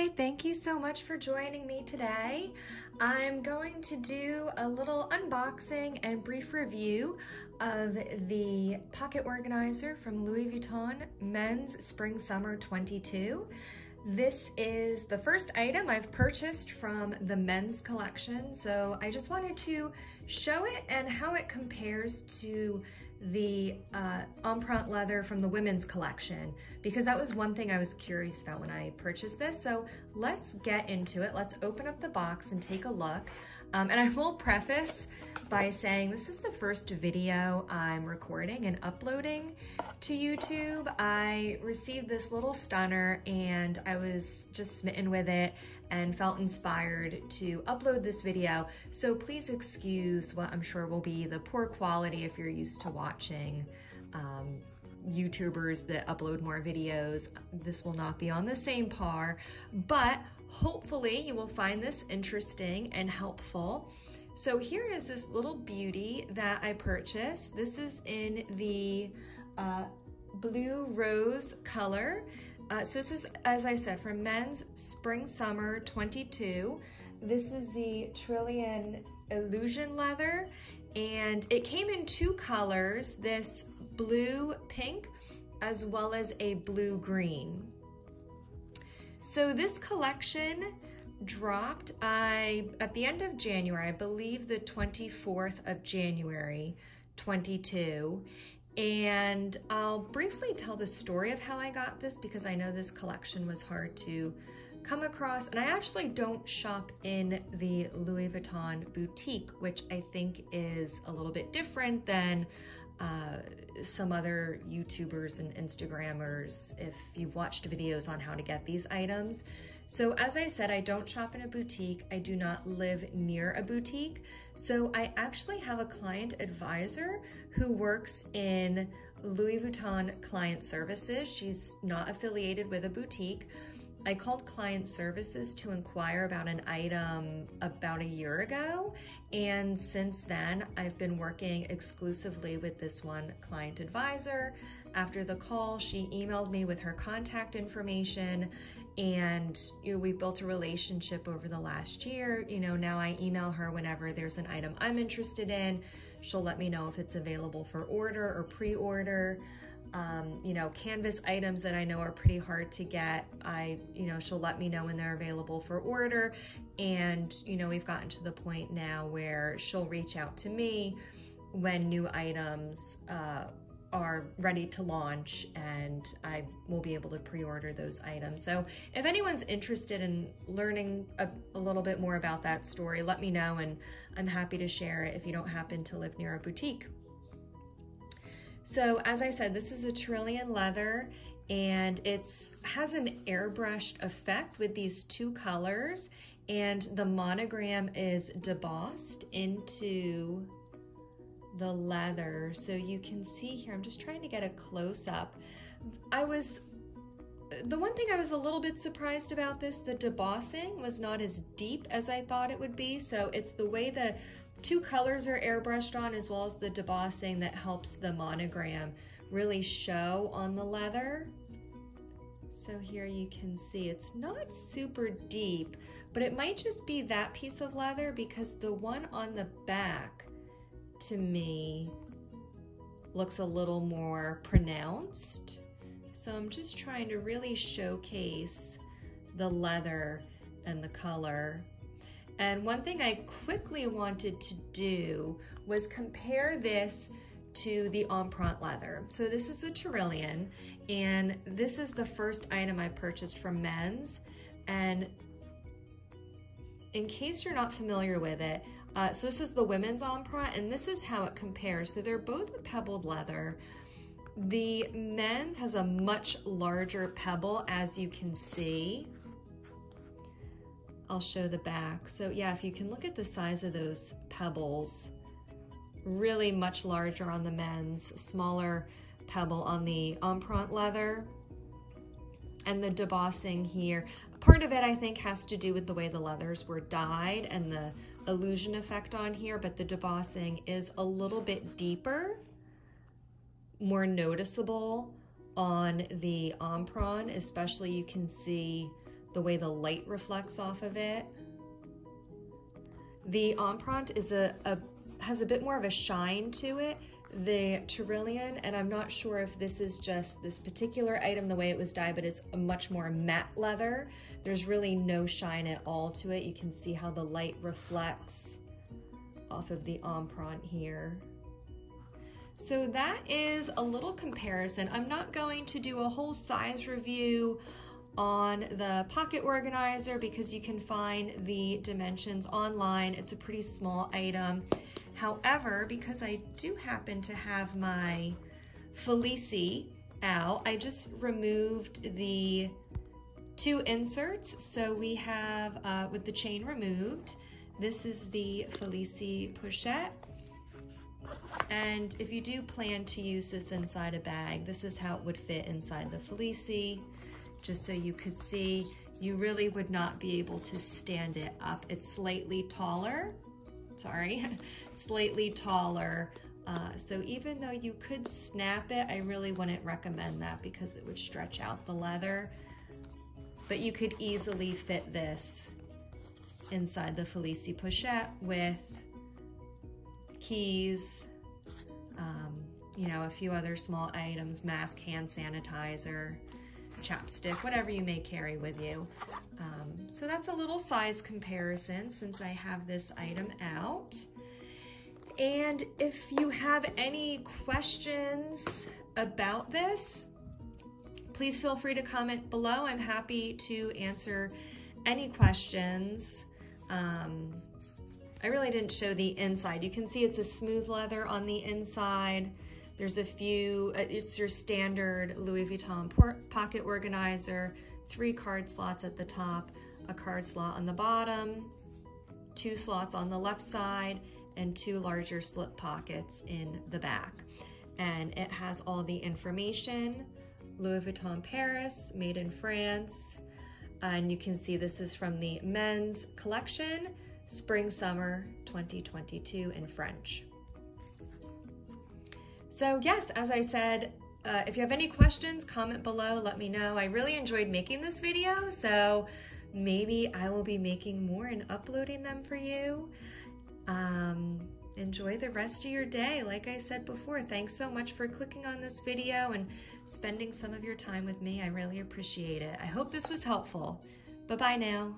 Hi, thank you so much for joining me today. I'm going to do a little unboxing and brief review of the pocket organizer from Louis Vuitton Men's Spring Summer 22. This is the first item I've purchased from the men's collection, so I just wanted to show it and how it compares to the Empreinte leather from the women's collection, because that was one thing I was curious about when I purchased this. So let's get into it. Let's open up the box and take a look. And I will preface by saying this is the first video I'm recording and uploading to YouTube. I received this little stunner and I was just smitten with it and felt inspired to upload this video. So please excuse what I'm sure will be the poor quality if you're used to watching YouTubers that upload more videos. This will not be on the same par, but hopefully you will find this interesting and helpful. So here is this little beauty that I purchased. This is in the blue rose color. So this is, as I said, from Men's Spring Summer 22. This is the Taurillon Illusion leather, and it came in two colors, this blue pink as well as a blue green. So this collection dropped at the end of January, I believe the 24th of January 22. And I'll briefly tell the story of how I got this, because I know this collection was hard to come across, and I actually don't shop in the Louis Vuitton boutique, which I think is a little bit different than some other YouTubers and Instagrammers if you've watched videos on how to get these items. So as I said, I don't shop in a boutique. I do not live near a boutique. So I actually have a client advisor who works in Louis Vuitton client services. She's not affiliated with a boutique. I called client services to inquire about an item about a year ago, and since then I've been working exclusively with this one client advisor. After the call, she emailed me with her contact information, and we built a relationship over the last year. Now I email her whenever there's an item I'm interested in. She'll let me know if it's available for order or pre-order. Canvas items that I know are pretty hard to get, she'll let me know when they're available for order. And, we've gotten to the point now where she'll reach out to me when new items are ready to launch, and I will be able to pre-order those items. So if anyone's interested in learning a little bit more about that story, let me know, and I'm happy to share it if you don't happen to live near a boutique. So as I said, this is a Taurillon leather, and it has an airbrushed effect with these two colors, and the monogram is debossed into the leather. So you can see here, I'm just trying to get a close-up. The one thing I was a little bit surprised about this, the debossing was not as deep as I thought it would be. So it's the way the two colors are airbrushed on, as well as the debossing, that helps the monogram really show on the leather. So here you can see it's not super deep, but it might just be that piece of leather, because the one on the back to me looks a little more pronounced. So I'm just trying to really showcase the leather and the color. And one thing I quickly wanted to do was compare this to the Empreinte leather. So this is a Taurillon, and this is the first item I purchased from Men's. And in case you're not familiar with it, so this is the women's Empreinte, and this is how it compares. So they're both a pebbled leather. The men's has a much larger pebble, as you can see. I'll show the back. So yeah, if you can look at the size of those pebbles, really much larger on the men's, smaller pebble on the Empreinte leather. And the debossing here, part of it I think has to do with the way the leathers were dyed and the illusion effect on here, but the debossing is a little bit deeper, more noticeable on the Empreinte, especially you can see the way the light reflects off of it. The Empreinte is has a bit more of a shine to it. The Taurillon, and I'm not sure if this is just this particular item, the way it was dyed, but it's a much more matte leather. There's really no shine at all to it. You can see how the light reflects off of the Empreinte here. So that is a little comparison. I'm not going to do a whole size review on the pocket organizer because you can find the dimensions online. It's a pretty small item. However, because I do happen to have my Felicie out, I just removed the 2 inserts. So we have, with the chain removed, this is the Felicie pochette. And if you do plan to use this inside a bag, this is how it would fit inside the Felicie. Just so you could see, you really would not be able to stand it up. It's slightly taller, slightly taller. So even though you could snap it, I really wouldn't recommend that because it would stretch out the leather. But you could easily fit this inside the Felicie pochette with keys, you know, a few other small items, mask, hand sanitizer, chapstick, whatever you may carry with you. So that's a little size comparison since I have this item out. And if you have any questions about this, please feel free to comment below. I'm happy to answer any questions. I really didn't show the inside. You can see it's a smooth leather on the inside. There's a few, it's your standard Louis Vuitton pocket organizer, 3 card slots at the top, a card slot on the bottom, 2 slots on the left side, and 2 larger slip pockets in the back. And it has all the information, Louis Vuitton Paris, made in France. And you can see this is from the men's collection, Spring Summer 2022 in French. So yes, as I said, if you have any questions, comment below, let me know. I really enjoyed making this video, so maybe I will be making more and uploading them for you. Enjoy the rest of your day. Like I said before, thanks so much for clicking on this video and spending some of your time with me. I really appreciate it. I hope this was helpful. Bye-bye now.